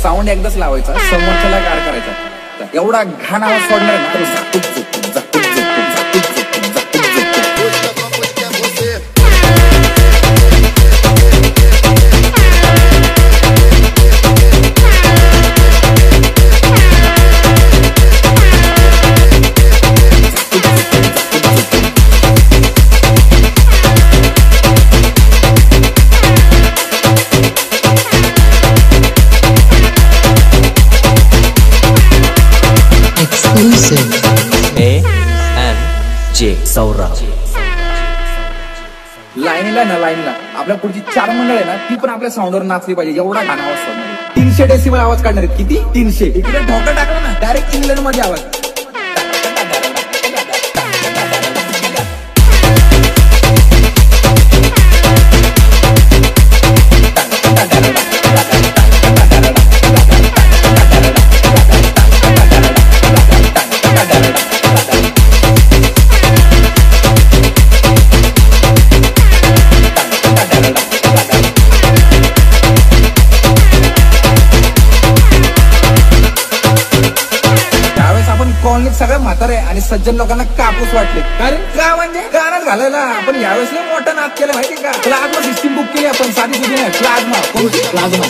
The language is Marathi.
साऊंड एकदाच लावायचा, समोरच्याला गार करायचा, एवढा घाण आवाज सोडणार ना. A&J सौरभ. लाईनीला ना लाईनीला आपल्या पुढची 4 मंडळ आहे ना, ती पण आपल्या साऊंडवर नाचली पाहिजे. एवढा घाण आवाज सोडणार. 300 डेसिबल आवाज काढणार आहेत. किती? 300. इकडे ढोका टाकला ना डायरेक्ट इंग्लंड मध्ये आवाज. कॉलनीत सगळं म्हातारे आणि सज्जन लोकांना कापूस वाटले. कारण का म्हणजे गाणं घालायला आपण यावेळेस मोठा नाद केला माहिती का. प्लाझ्मा सिस्टीम बुक केली आपण. साधी सुधी नाही, प्लाझ्मा. कोणती? प्लाझ्मा.